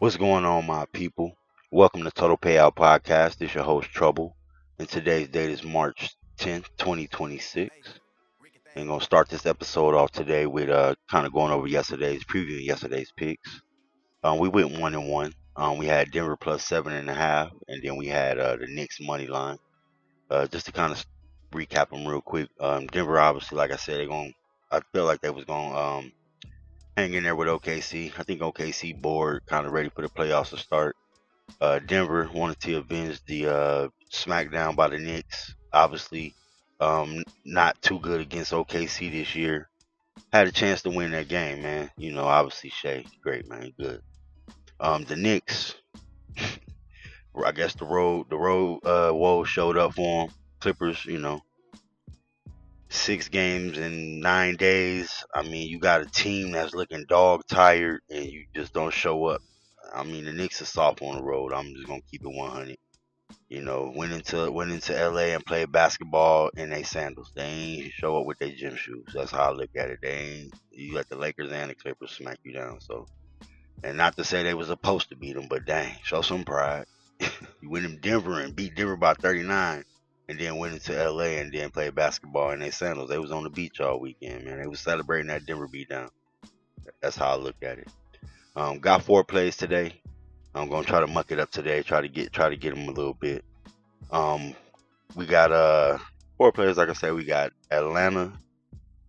What's going on, my people? Welcome to Total Payout Podcast. This is your host, Trouble, and today's date is March 10th, 2026. And gonna start this episode off today with kind of going over previewing yesterday's picks. We went 1-1. We had Denver plus 7.5, and then we had the Knicks money line. Just to kind of recap them real quick. Denver, obviously, like I said, I feel like they was going to hang in there with OKC. I think OKC bored, kind of ready for the playoffs to start. Denver wanted to avenge the smackdown by the Knicks. Obviously, not too good against OKC this year. Had a chance to win that game, man. Obviously Shea, great man, good. The Knicks, I guess the road woes showed up for them. Clippers, 6 games in 9 days. I mean, you got a team that's looking dog tired, and you just don't show up. I mean, the Knicks are soft on the road. I'm just gonna keep it 100. Went into LA and played basketball in their sandals. They ain't show up with their gym shoes. That's how I look at it. They ain't. You let the Lakers and the Clippers smack you down. So, and not to say they was supposed to beat them, but dang, show some pride. You went in Denver and beat Denver by 39, and then went into LA and then played basketball in their sandals. They was on the beach all weekend, man. They was celebrating that Denver beatdown. That's how I look at it. Got 4 plays today. I'm gonna try to muck it up today. Try to get them a little bit. Um, we got 4 players. Like I said, we got Atlanta.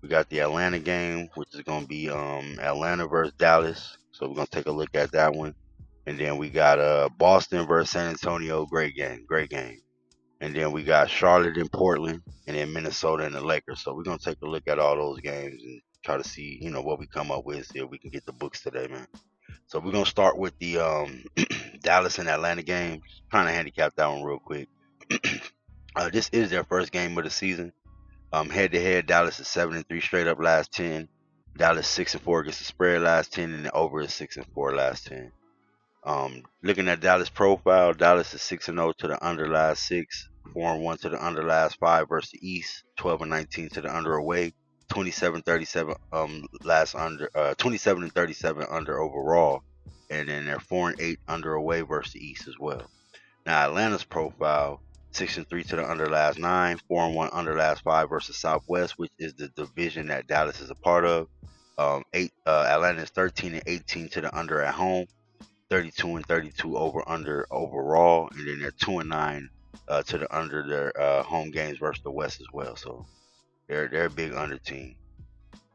We got the Atlanta game, which is gonna be Atlanta versus Dallas. So we're gonna take a look at that one. And then we got Boston versus San Antonio. Great game, great game. And then we got Charlotte and Portland, and then Minnesota and the Lakers. So we're gonna take a look at all those games and try to see, what we come up with. See if we can get the books today, man. So we're gonna start with the Dallas and Atlanta game. Kind of handicap that one real quick. This is their first game of the season. Head to head, Dallas is 7-3 straight up last 10. Dallas 6-4 against the spread last 10, and the over is 6-4 last 10. Looking at Dallas profile, Dallas is 6-0 to the under last 6, 4-1 to the under last 5 versus the East, 12-19 to the under away, 27-37 last under, 27-37 under overall, and then they're 4-8 under away versus the East as well. Now Atlanta's profile, 6-3 to the under last 9, 4-1 under last 5 versus Southwest, which is the division that Dallas is a part of. Atlanta is 13-18 to the under at home, 32-32 over under overall, and then they're 2-9 to the under their home games versus the West as well. So they're a big under team.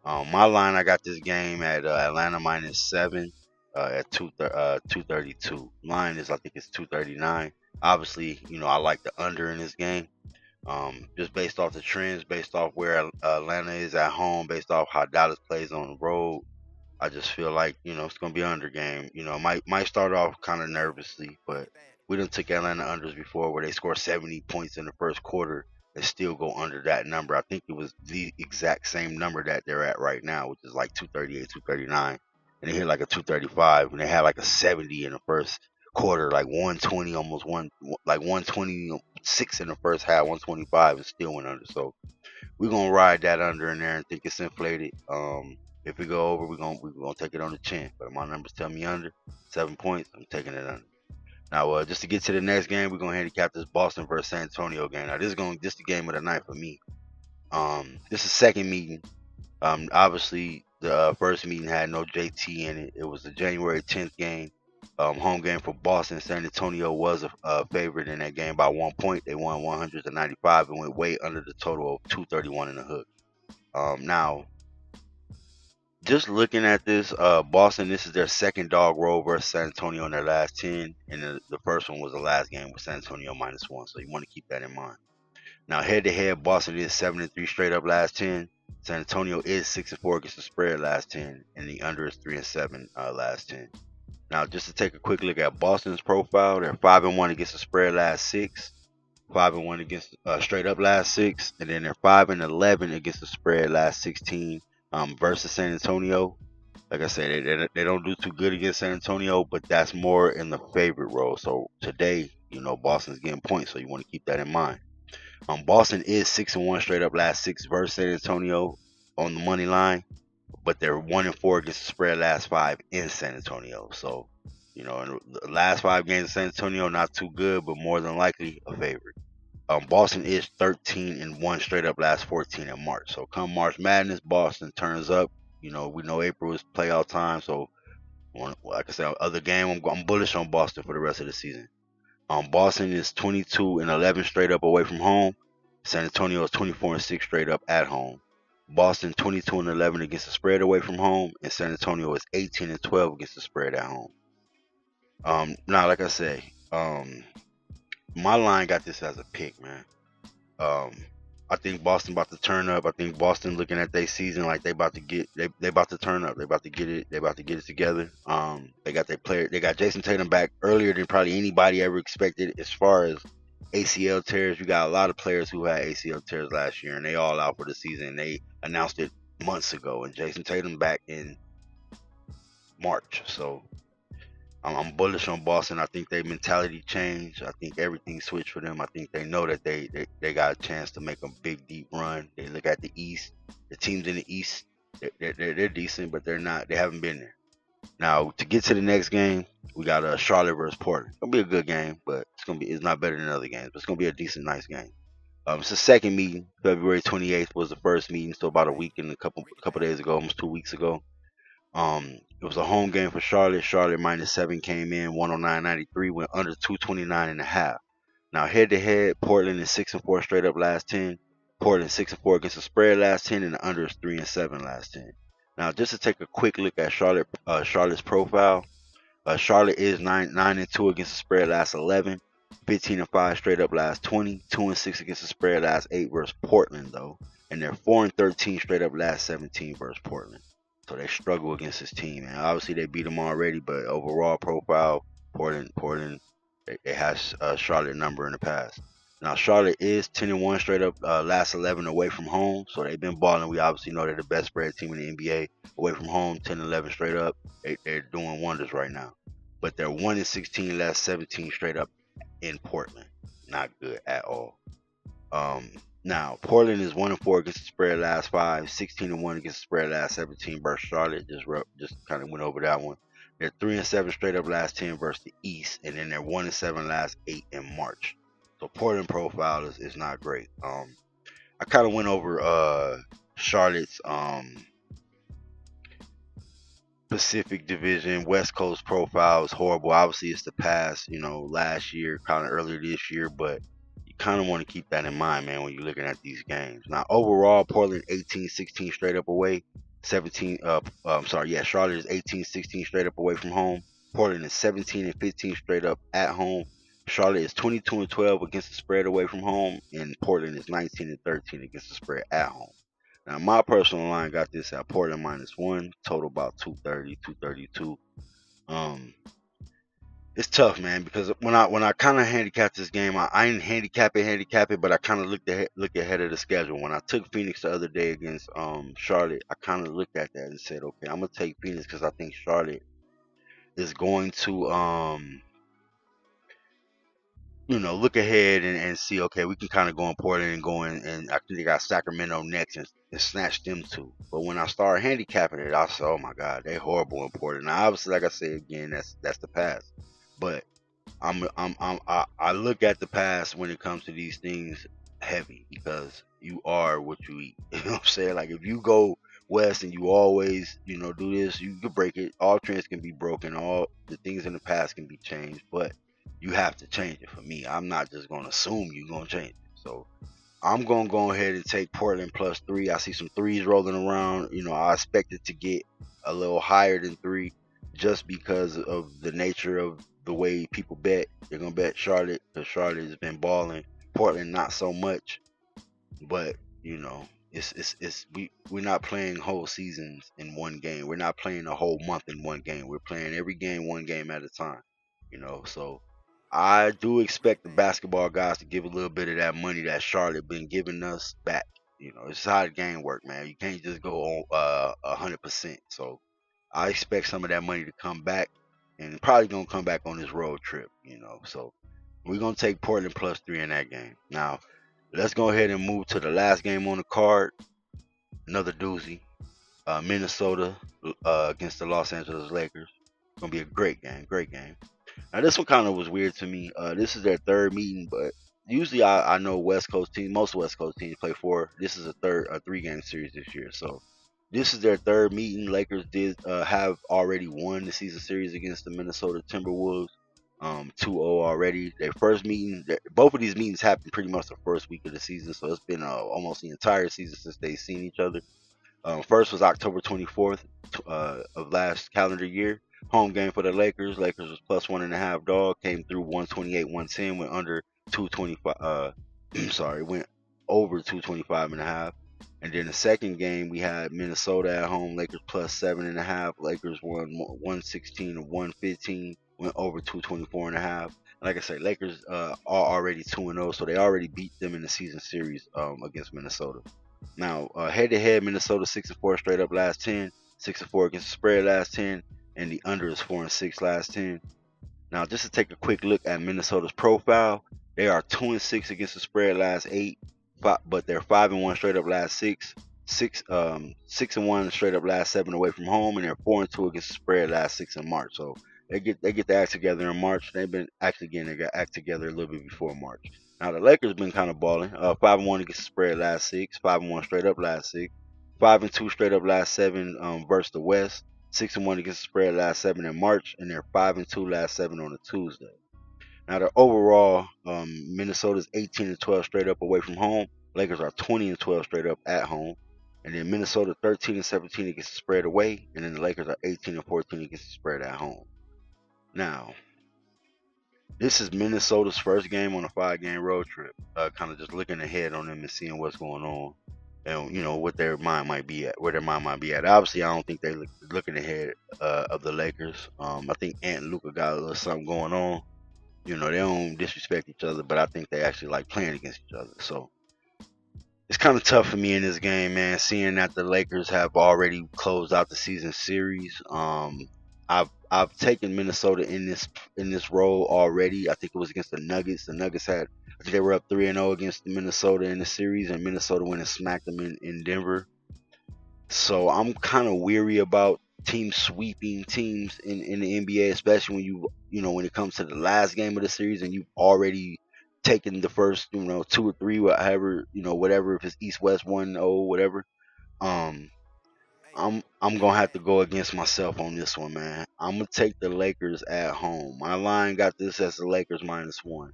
My line, I got this game at Atlanta -7 at 232. Line is, I think it's 239. Obviously, I like the under in this game. Just based off the trends, based off where Atlanta is at home, based off how Dallas plays on the road. I just feel like, it's gonna be an under game. Might start off kind of nervously, but we done took Atlanta unders before where they score 70 points in the first quarter and still go under that number. I think it was the exact same number that they're at right now, which is like 238, 239, and they hit like a 235, and they had like a 70 in the first quarter, like 120, almost like 126 in the first half, 125, and still went under. So we're gonna ride that under in there and think it's inflated. If we go over, we're gonna take it on the chin. But my numbers tell me under 7 points. I'm taking it under. Now, just to get to the next game, we're gonna handicap this Boston versus San Antonio game. Now, this the game of the night for me. This is second meeting. Obviously, the first meeting had no JT in it. It was the January 10th game. Home game for Boston. San Antonio was a favorite in that game by 1 point. They won 100-95 and went way under the total of 231 in the hook. Now, just looking at this, Boston, this is their second dog roll versus San Antonio in their last 10. And the first one was the last game with San Antonio -1. So you want to keep that in mind. Now, head to head, Boston is 7-3 straight up last 10. San Antonio is 6-4 against the spread last 10. And the under is 3-7 last 10. Now, just to take a quick look at Boston's profile, they're 5-1 against the spread last 6. 5-1 against straight up last 6. And then they're 5-11 against the spread last 16. Versus San Antonio. Like I said, they don't do too good against San Antonio, but that's more in the favorite role. So today, Boston's getting points, so you want to keep that in mind. Boston is 6-1 straight up last 6 versus San Antonio on the money line, but they're 1-4 against the spread last 5 in San Antonio. So And the last 5 games of San Antonio not too good, but more than likely a favorite. Boston is 13-1 straight up last 14 in March. So come March Madness, Boston turns up. We know April is playoff time, so like I said, other game, I'm bullish on Boston for the rest of the season. Boston is 22-11 straight up away from home. San Antonio is 24-6 straight up at home. Boston 22-11 against the spread away from home, and San Antonio is 18-12 against the spread at home. Now, like I say, my line got this as a pick, man. Um, I think Boston about to turn up. I think Boston looking at their season like they about to they about to turn up. They about to get it. They about to get it together. They got their player. They got Jason Tatum back earlier than probably anybody ever expected. As far as ACL tears, you got a lot of players who had ACL tears last year, and they all out for the season. They announced it months ago, and Jason Tatum back in March. So I'm bullish on Boston. I think their mentality changed. I think everything switched for them. I think they know that they got a chance to make a big deep run. They look at the East. The teams in the East, they're decent, but they're not. They haven't been there. Now to get to the next game, we got Charlotte versus Portland. It's gonna be a good game, but it's not better than other games. But it's gonna be a decent, nice game. It's the second meeting. February 28th was the first meeting, so about a week and a couple days ago, almost 2 weeks ago. It was a home game for Charlotte. Charlotte -7 came in 109.93, went under 229.5. Now head to head, Portland is 6-4 straight up last 10. Portland 6-4 against the spread last 10, and the under is 3-7 last 10. Now just to take a quick look at Charlotte's profile. Charlotte is 9-2 against the spread last 11. 15-5 straight up last 20. 2-6 against the spread last 8 versus Portland though, and they're 4-13 straight up last 17 versus Portland. So they struggle against this team, and obviously they beat them already. But overall profile, Portland, they has Charlotte number in the past. Now Charlotte is 10-1 straight up last 11 away from home, so they've been balling. We obviously know they're the best spread team in the NBA away from home. 10-11 straight up, they're doing wonders right now. But they're 1-16 last 17 straight up in Portland. Not good at all. Now Portland is 1-4 against the spread last 5, 16-1 against the spread last 17 versus Charlotte. Just kind of went over that one. They're 3-7 straight up last 10 versus the East, and then they're 1-7 last 8 in March. So Portland profile is not great. I kind of went over Charlotte's Pacific Division. West Coast profile is horrible. Obviously, it's the past, last year, kind of earlier this year, but you kind of want to keep that in mind, man, when you're looking at these games. Now, overall, Portland 18-16 straight up away. Charlotte is 18-16 straight up away from home. Portland is 17-15 straight up at home. Charlotte is 22-12 against the spread away from home, and Portland is 19-13 against the spread at home. Now, my personal line got this at Portland -1, total about 230, 232. It's tough, man, because when I kind of handicapped this game, I didn't handicap it, but I kind of look ahead of the schedule. When I took Phoenix the other day against Charlotte, I kind of looked at that and said, okay, I'm gonna take Phoenix because I think Charlotte is going to look ahead and see, okay, we can kind of go in Portland and go in, and I think they got Sacramento next and snatch them too. But when I started handicapping it, I said, oh my God, they're horrible in Portland. Now, obviously, like I said again, that's the past. But I look at the past when it comes to these things heavy because you are what you eat. You know what I'm saying? Like if you go west and you always, do this, you can break it. All trends can be broken. All the things in the past can be changed, but you have to change it for me. I'm not just gonna assume you're gonna change it. So I'm gonna go ahead and take Portland +3. I see some threes rolling around. I expect it to get a little higher than 3 just because of the nature of the way people bet. They're gonna bet Charlotte because Charlotte has been balling. Portland not so much, but we're not playing whole seasons in one game. We're not playing a whole month in one game. We're playing every game one game at a time. So I do expect the basketball guys to give a little bit of that money that Charlotte been giving us back. It's how the game work, man. You can't just go on 100%. So I expect some of that money to come back, and probably gonna come back on this road trip. So we're gonna take Portland +3 in that game. Now let's go ahead and move to the last game on the card. Another doozy. Minnesota against the Los Angeles Lakers. Gonna be a great game. Great game. Now this one kind of was weird to me. This is their third meeting, but usually I know West Coast teams, most West Coast teams play four. This is a 3 game series this year. So this is their third meeting. Lakers did have already won the season series against the Minnesota Timberwolves. 2-0 already. Their first meeting, both of these meetings happened pretty much the first week of the season, so it's been almost the entire season since they've seen each other. First was October 24th of last calendar year. Home game for the Lakers. Lakers was plus 1.5 dog. Came through 128-110. Went under 225. Sorry, went over 225 and a half. And then the second game we had Minnesota at home. Lakers plus 7.5. Lakers won 116 to 115. Went over 224 and a half. Like I said, Lakers are already 2-0, so they already beat them in the season series against Minnesota. Now, head to head, Minnesota 6-4 straight up last 10, 6-4 against the spread last 10, and the under is 4-6 last 10. Now, just to take a quick look at Minnesota's profile, they are 2-6 against the spread last 8, but they're 5-1 straight up last 6, 6-1 straight up last 7 away from home, and they're 4-2 against the spread last 6 in March. So they get the act together in March. They've been actually getting their act together a little bit before March. Now the Lakers been kind of balling. 5-1 against the spread last 6, 5-1 straight up last 6, 5-2 straight up last 7 versus the West, 6-1 against the spread last 7 in March, and they're 5-2 last 7 on a Tuesday. Now the overall, Minnesota's 18-12 straight up away from home. Lakers are 20-12 straight up at home, and then Minnesota 13-17 against the spread away, and then the Lakers are 18-14 against the spread at home. Now, this is Minnesota's first game on a 5-game road trip. Kind of just looking ahead on them and seeing what's going on, and what their mind might be at, where their mind might be at. Obviously, I don't think they're looking ahead of the Lakers. I think Ant and Luka got a little something going on. They don't disrespect each other, but I think they actually like playing against each other. So it's kind of tough for me in this game, man. Seeing that the Lakers have already closed out the season series. I've taken Minnesota in this role already. I think it was against the Nuggets. The Nuggets I think they were up 3-0 against Minnesota in the series, and Minnesota went and smacked them in Denver. So I'm kind of weary about teams sweeping teams in the NBA, especially when when it comes to the last game of the series and you've already taken the first 2 or 3, whatever, if it's East West 1-0, whatever. Um, I'm gonna have to go against myself on this one, man. I'm gonna take the Lakers at home. My line got this as the Lakers -1.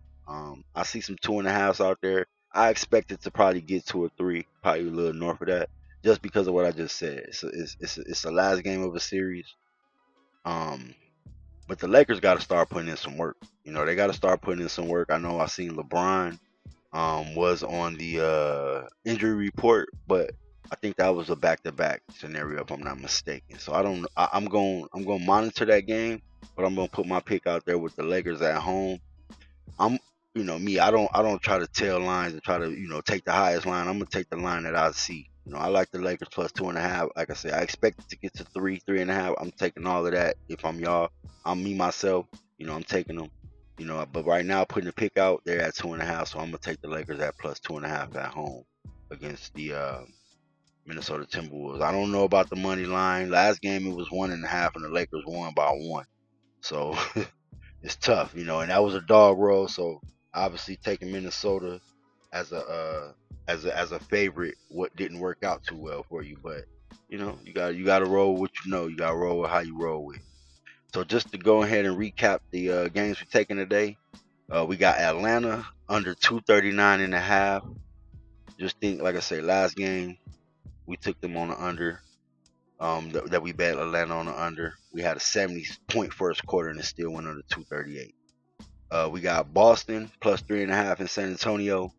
I see some 2.5s out there. I expect it to probably get 2 or 3, probably a little north of that, just because of what I just said. It's the last game of a series. Um, but the Lakers got to start putting in some work. They got to start putting in some work. I know I seen LeBron was on the injury report, but I think that was a back-to-back scenario if I'm not mistaken. So I don't. I'm going to monitor that game, but I'm going to put my pick out there with the Lakers at home. I'm me. I don't try to tell lines and try to take the highest line. I'm gonna take the line that I see. I like the Lakers plus 2.5. Like I said, I expect it to get to 3.5. I'm taking all of that. If I'm y'all, I'm me myself. I'm taking them. But right now, putting the pick out, they're at 2.5. So I'm gonna take the Lakers at plus 2.5 at home against the Minnesota Timberwolves. I don't know about the money line. Last game it was 1.5, and the Lakers won by 1. So it's tough, and that was a dog roll. So obviously taking Minnesota as a favorite, what didn't work out too well for you, but you got to roll with what you know. You got to roll with how you roll with. So just to go ahead and recap the games we're taking today, we got Atlanta under 239.5. Just think, like I say, last game we took them on the under. That we bet Atlanta on the under. We had a 70-point first quarter and it still went under 238. We got Boston plus 3.5 in San Antonio.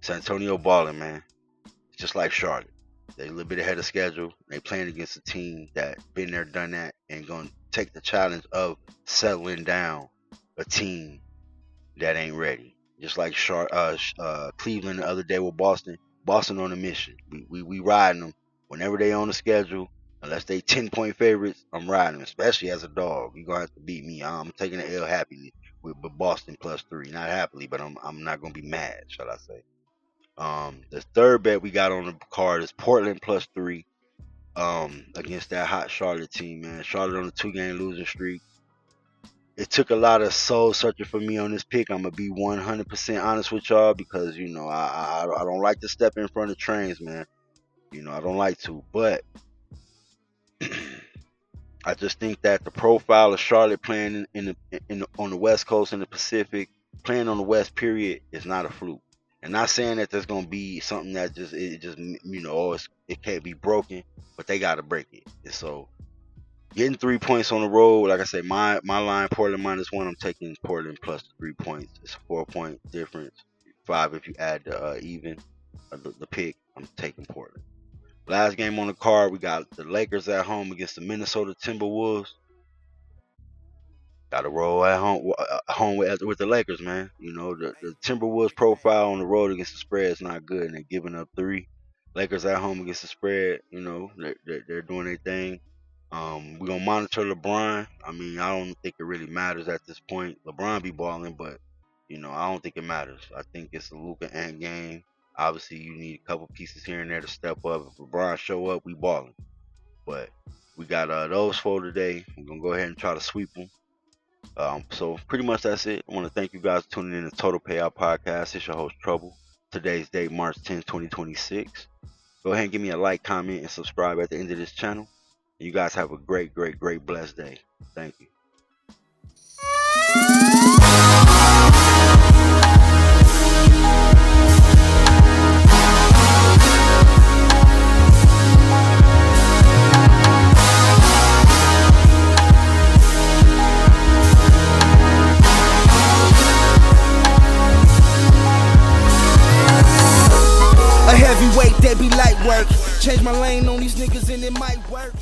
San Antonio balling, man. It's just like Charlotte. They a little bit ahead of schedule. They playing against a team that been there, done that, and gonna take the challenge of settling down a team that ain't ready. Just like Cleveland the other day with Boston. Boston on a mission. We riding them whenever they on the schedule. Unless they 10-point favorites, I'm riding them, especially as a dog. You're going to have to beat me. I'm taking the L happily with Boston plus 3. Not happily, but I'm not going to be mad, shall I say. The third bet we got on the card is Portland plus 3. against that hot Charlotte team, man. Charlotte on a 2-game losing streak. It took a lot of soul searching for me on this pick. I'm gonna be 100% honest with y'all because I don't like to step in front of trains, man. I don't like to, but I just think that the profile of Charlotte playing on the West Coast and the Pacific, playing on the West period, is not a fluke. And not saying that there's gonna be something that it can't be broken, but they gotta break it. And so getting 3 points on the road, like I said, my line Portland -1. I'm taking Portland plus the 3 points. It's a 4-point difference, 5 if you add the pick. I'm taking Portland. Last game on the card, we got the Lakers at home against the Minnesota Timberwolves. Got to roll at home with the Lakers, man. The Timberwolves profile on the road against the spread is not good, and they're giving up 3. Lakers at home against the spread, they're doing their thing. We're gonna monitor LeBron. I mean, I don't think it really matters at this point. LeBron be balling, but I don't think it matters. I think it's a Luka Ant game. Obviously, you need a couple pieces here and there to step up. If LeBron show up, we balling. But we got those 4 today. We're gonna go ahead and try to sweep them. So pretty much that's it. I want to thank you guys for tuning in to Total Payout Podcast. It's your host Trouble. Today's date, March 10th, 2026. Go ahead and give me a like, comment, and subscribe at the end of this channel. You guys have a great, great, great, blessed day. Thank you. A heavyweight, that be light work. Change my lane on these niggas and it might work.